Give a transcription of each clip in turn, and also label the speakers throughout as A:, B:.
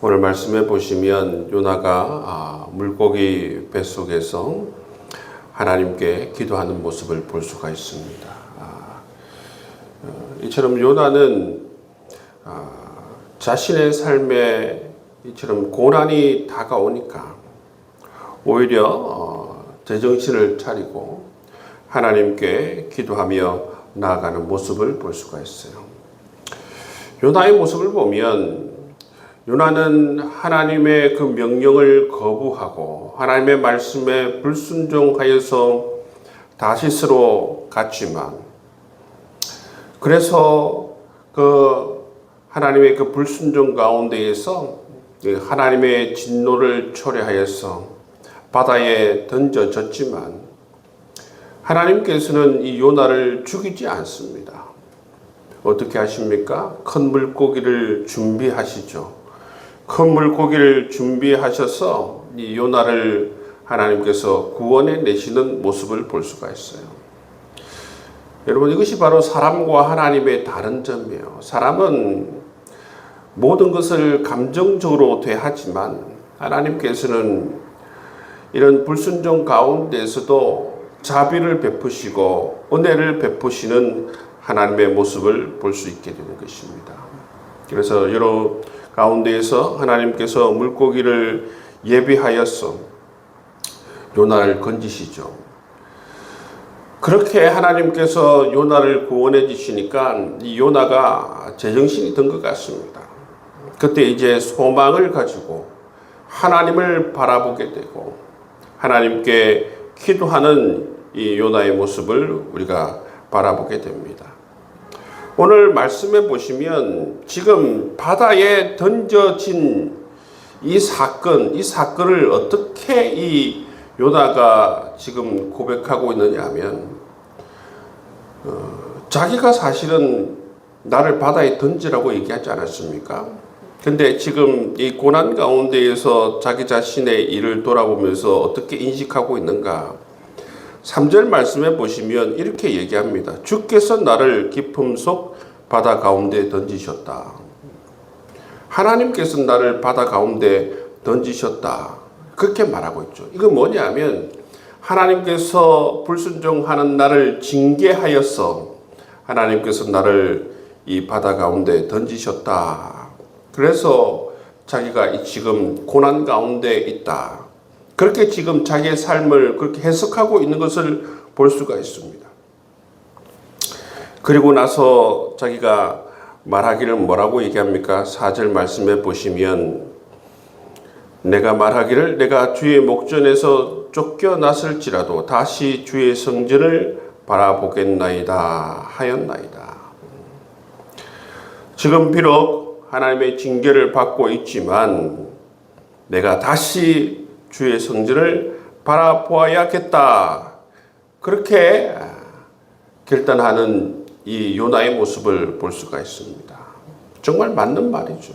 A: 오늘 말씀해 보시면 요나가 물고기 뱃속에서 하나님께 기도하는 모습을 볼 수가 있습니다. 이처럼 요나는 자신의 삶에 이처럼 고난이 다가오니까 오히려 제정신을 차리고 하나님께 기도하며 나아가는 모습을 볼 수가 있어요. 요나의 모습을 보면 요나는 하나님의 그 명령을 거부하고 하나님의 말씀에 불순종하여서 다시스로 갔지만, 그래서 그 하나님의 그 불순종 가운데에서 하나님의 진노를 초래하여서 바다에 던져졌지만, 하나님께서는 이 요나를 죽이지 않습니다. 어떻게 하십니까? 큰 물고기를 준비하시죠. 큰 물고기를 준비하셔서 이 요나를 하나님께서 구원해 내시는 모습을 볼 수가 있어요. 여러분, 이것이 바로 사람과 하나님의 다른 점이에요. 사람은 모든 것을 감정적으로 대하지만 하나님께서는 이런 불순종 가운데서도 자비를 베푸시고 은혜를 베푸시는 하나님의 모습을 볼 수 있게 되는 것입니다. 그래서 여러 가운데에서 하나님께서 물고기를 예비하여서 요나를 건지시죠. 그렇게 하나님께서 요나를 구원해 주시니까 이 요나가 제정신이 든 것 같습니다. 그때 이제 소망을 가지고 하나님을 바라보게 되고 하나님께 기도하는 이 요나의 모습을 우리가 바라보게 됩니다. 오늘 말씀해 보시면 지금 바다에 던져진 이 사건을 어떻게 이 요나가 지금 고백하고 있느냐 하면, 자기가 사실은 나를 바다에 던지라고 얘기하지 않았습니까? 근데 지금 이 고난 가운데에서 자기 자신의 일을 돌아보면서 어떻게 인식하고 있는가? 3절 말씀해 보시면 이렇게 얘기합니다. 주께서 나를 깊음 속 바다 가운데 던지셨다. 하나님께서 나를 바다 가운데 던지셨다. 그렇게 말하고 있죠. 이건 뭐냐면 하나님께서 불순종하는 나를 징계하여서 하나님께서 나를 이 바다 가운데 던지셨다. 그래서 자기가 지금 고난 가운데 있다. 그렇게 지금 자기의 삶을 그렇게 해석하고 있는 것을 볼 수가 있습니다. 그리고 나서 자기가 말하기를 뭐라고 얘기합니까? 4절 말씀해 보시면 내가 말하기를 내가 주의 목전에서 쫓겨났을지라도 다시 주의 성전을 바라보겠나이다 하였나이다. 지금 비록 하나님의 징계를 받고 있지만 내가 다시 주의 성전을 바라보아야겠다. 그렇게 결단하는 이 요나의 모습을 볼 수가 있습니다. 정말 맞는 말이죠.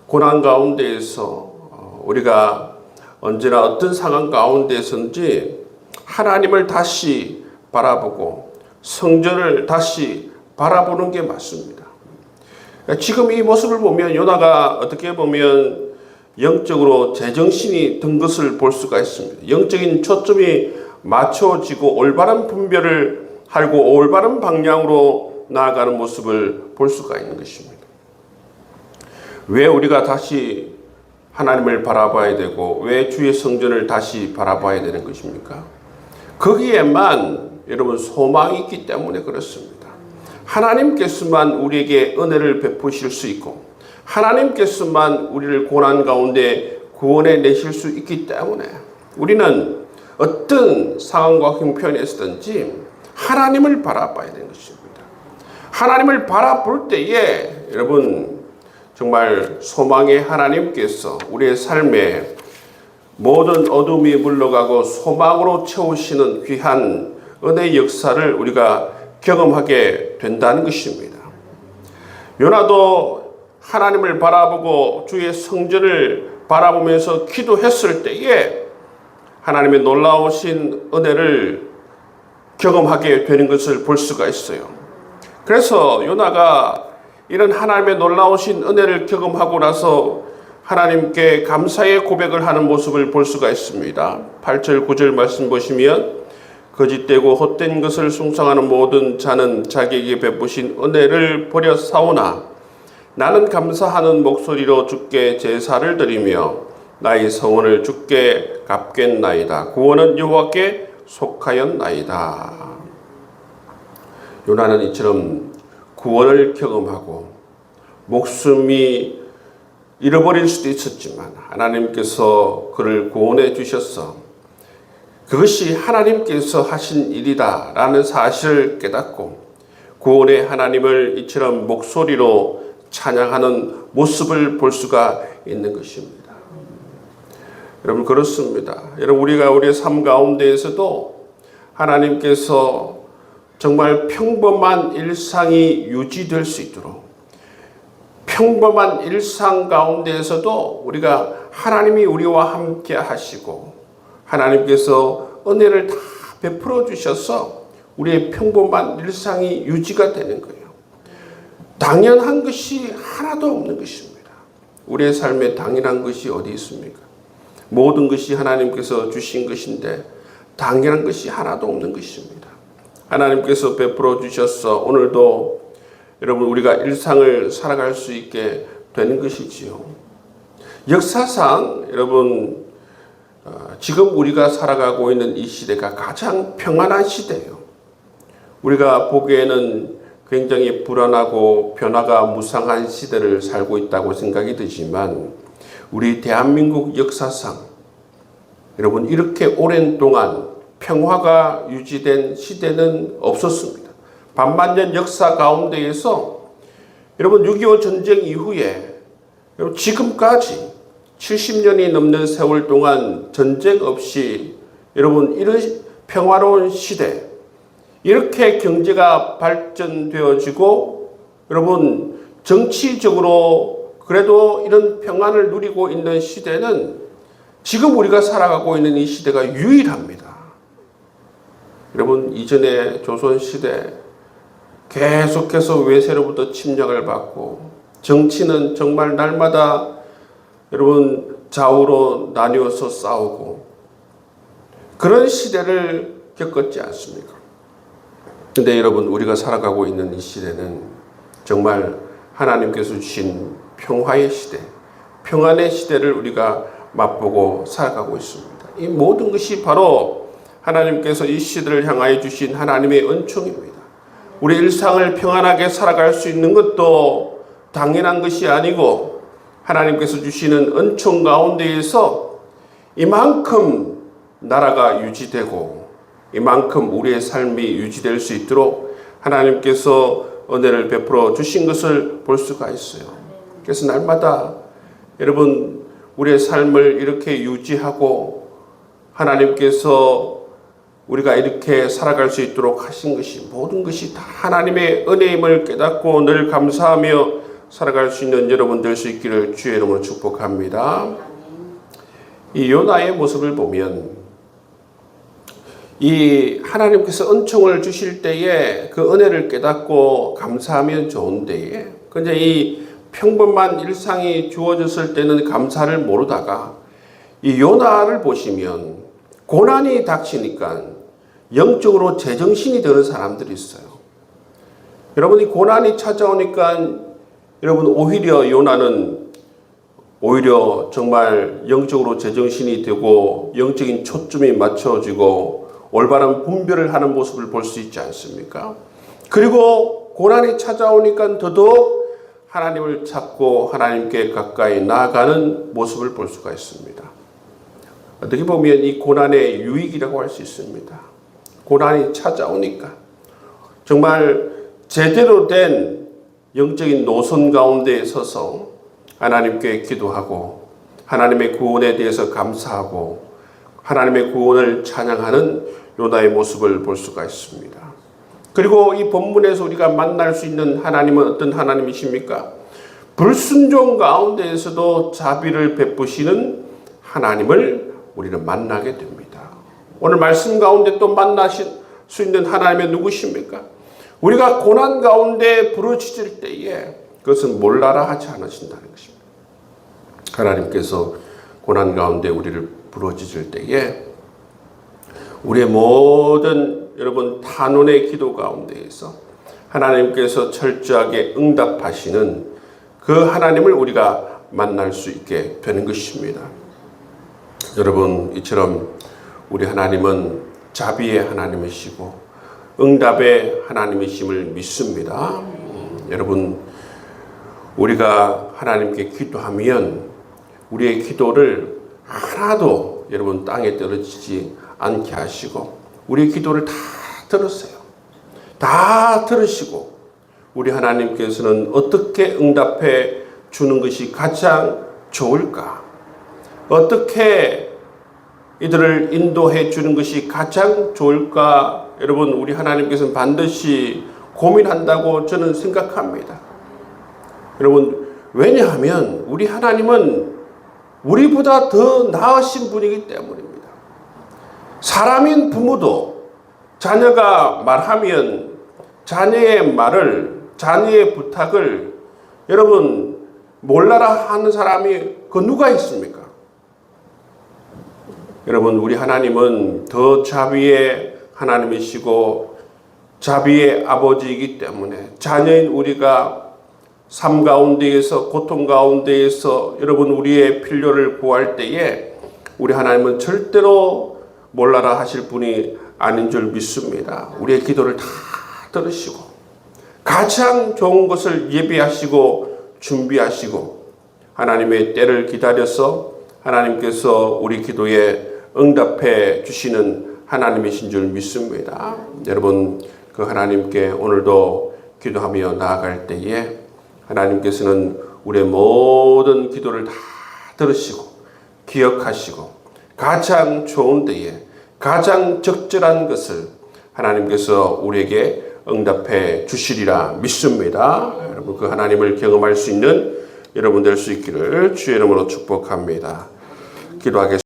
A: 고난 가운데에서 우리가 언제나 어떤 상황 가운데서든지 하나님을 다시 바라보고 성전을 다시 바라보는 게 맞습니다. 지금 이 모습을 보면 요나가 어떻게 보면 영적으로 제정신이 든 것을 볼 수가 있습니다. 영적인 초점이 맞춰지고 올바른 분별을 하고 올바른 방향으로 나아가는 모습을 볼 수가 있는 것입니다. 왜 우리가 다시 하나님을 바라봐야 되고 왜 주의 성전을 다시 바라봐야 되는 것입니까? 거기에만 여러분 소망이 있기 때문에 그렇습니다. 하나님께서만 우리에게 은혜를 베푸실 수 있고 하나님께서만 우리를 고난 가운데 구원해 내실 수 있기 때문에 우리는 어떤 상황과 형편에서든지 하나님을 바라봐야 되는 것입니다. 하나님을 바라볼 때에 여러분 정말 소망의 하나님께서 우리의 삶에 모든 어둠이 물러가고 소망으로 채우시는 귀한 은혜의 역사를 우리가 경험하게 된다는 것입니다. 요나도 하나님을 바라보고 주의 성전을 바라보면서 기도했을 때에 하나님의 놀라우신 은혜를 경험하게 되는 것을 볼 수가 있어요. 그래서 요나가 이런 하나님의 놀라우신 은혜를 경험하고 나서 하나님께 감사의 고백을 하는 모습을 볼 수가 있습니다. 8절 9절 말씀 보시면 거짓되고 헛된 것을 숭상하는 모든 자는 자기에게 베푸신 은혜를 버려 싸우나 나는 감사하는 목소리로 주께 제사를 드리며 나의 성원을 주께 갚겠나이다. 구원은 여호와께 속하였나이다. 요나는 이처럼 구원을 경험하고 목숨이 잃어버릴 수도 있었지만 하나님께서 그를 구원해 주셔서 그것이 하나님께서 하신 일이다라는 사실을 깨닫고 구원의 하나님을 이처럼 목소리로 찬양하는 모습을 볼 수가 있는 것입니다. 여러분 그렇습니다. 여러분 우리가 우리의 삶 가운데에서도 하나님께서 정말 평범한 일상이 유지될 수 있도록 평범한 일상 가운데에서도 우리가 하나님이 우리와 함께 하시고 하나님께서 은혜를 다 베풀어 주셔서 우리의 평범한 일상이 유지가 되는 거예요. 당연한 것이 하나도 없는 것입니다. 우리의 삶에 당연한 것이 어디 있습니까? 모든 것이 하나님께서 주신 것인데 당연한 것이 하나도 없는 것입니다. 하나님께서 베풀어 주셔서 오늘도 여러분 우리가 일상을 살아갈 수 있게 되는 것이지요. 역사상 여러분 지금 우리가 살아가고 있는 이 시대가 가장 평안한 시대예요. 우리가 보기에는 굉장히 불안하고 변화가 무상한 시대를 살고 있다고 생각이 되지만 우리 대한민국 역사상 여러분 이렇게 오랜 동안 평화가 유지된 시대는 없었습니다. 반만년 역사 가운데에서 여러분 6.25 전쟁 이후에 여러분 지금까지 70년이 넘는 세월 동안 전쟁 없이 여러분 이런 평화로운 시대 이렇게 경제가 발전되어지고 여러분 정치적으로 그래도 이런 평안을 누리고 있는 시대는 지금 우리가 살아가고 있는 이 시대가 유일합니다. 여러분 이전의 조선시대 계속해서 외세로부터 침략을 받고 정치는 정말 날마다 여러분 좌우로 나뉘어서 싸우고 그런 시대를 겪었지 않습니까? 근데 여러분 우리가 살아가고 있는 이 시대는 정말 하나님께서 주신 평화의 시대, 평안의 시대를 우리가 맛보고 살아가고 있습니다. 이 모든 것이 바로 하나님께서 이 시대를 향하여 주신 하나님의 은총입니다. 우리 일상을 평안하게 살아갈 수 있는 것도 당연한 것이 아니고 하나님께서 주시는 은총 가운데에서 이만큼 나라가 유지되고 이만큼 우리의 삶이 유지될 수 있도록 하나님께서 은혜를 베풀어 주신 것을 볼 수가 있어요. 그래서 날마다 여러분 우리의 삶을 이렇게 유지하고 하나님께서 우리가 이렇게 살아갈 수 있도록 하신 것이 모든 것이 다 하나님의 은혜임을 깨닫고 늘 감사하며 살아갈 수 있는 여러분 될 수 있기를 주의 이름으로 축복합니다. 이 요나의 모습을 보면 이 하나님께서 은총을 주실 때에 그 은혜를 깨닫고 감사하면 좋은데 근데 이 평범한 일상이 주어졌을 때는 감사를 모르다가 이 요나를 보시면 고난이 닥치니까 영적으로 제정신이 되는 사람들이 있어요. 여러분 이 고난이 찾아오니까 여러분 오히려 요나는 오히려 정말 영적으로 제정신이 되고 영적인 초점이 맞춰지고 올바른 분별을 하는 모습을 볼 수 있지 않습니까? 그리고 고난이 찾아오니까 더더욱 하나님을 찾고 하나님께 가까이 나아가는 모습을 볼 수가 있습니다. 어떻게 보면 이 고난의 유익이라고 할 수 있습니다. 고난이 찾아오니까 정말 제대로 된 영적인 노선 가운데에 서서 하나님께 기도하고 하나님의 구원에 대해서 감사하고 하나님의 구원을 찬양하는 요나의 모습을 볼 수가 있습니다. 그리고 이 본문에서 우리가 만날 수 있는 하나님은 어떤 하나님이십니까? 불순종 가운데에서도 자비를 베푸시는 하나님을 우리는 만나게 됩니다. 오늘 말씀 가운데 또 만나실 수 있는 하나님은 누구십니까? 우리가 고난 가운데 부르짖을 때에 그것은 몰라라 하지 않으신다는 것입니다. 하나님께서 고난 가운데 우리를 부르짖을 때에 우리의 모든 여러분 탄원의 기도 가운데에서 하나님께서 철저하게 응답하시는 그 하나님을 우리가 만날 수 있게 되는 것입니다. 여러분, 이처럼 우리 하나님은 자비의 하나님이시고 응답의 하나님이심을 믿습니다. 여러분, 우리가 하나님께 기도하면 우리의 기도를 하나도 여러분 땅에 떨어지지 않게 하시고 우리의 기도를 다 들으세요. 다 들으시고 우리 하나님께서는 어떻게 응답해 주는 것이 가장 좋을까? 어떻게 이들을 인도해 주는 것이 가장 좋을까? 여러분, 우리 하나님께서는 반드시 고민한다고 저는 생각합니다. 여러분, 왜냐하면 우리 하나님은 우리보다 더 나으신 분이기 때문입니다. 사람인 부모도 자녀가 말하면 자녀의 말을, 자녀의 부탁을 여러분 몰라라 하는 사람이 그 누가 있습니까? 여러분, 우리 하나님은 더 자비의 하나님이시고 자비의 아버지이기 때문에 자녀인 우리가 삶 가운데에서 고통 가운데에서 여러분 우리의 필요를 구할 때에 우리 하나님은 절대로 몰라라 하실 분이 아닌 줄 믿습니다. 우리의 기도를 다 들으시고 가장 좋은 것을 예비하시고 준비하시고 하나님의 때를 기다려서 하나님께서 우리 기도에 응답해 주시는 하나님이신 줄 믿습니다. 여러분, 그 하나님께 오늘도 기도하며 나아갈 때에 하나님께서는 우리의 모든 기도를 다 들으시고 기억하시고 가장 좋은 때에 가장 적절한 것을 하나님께서 우리에게 응답해 주시리라 믿습니다. 여러분, 그 하나님을 경험할 수 있는 여러분 될 수 있기를 주의 이름으로 축복합니다. 기도하겠습니다.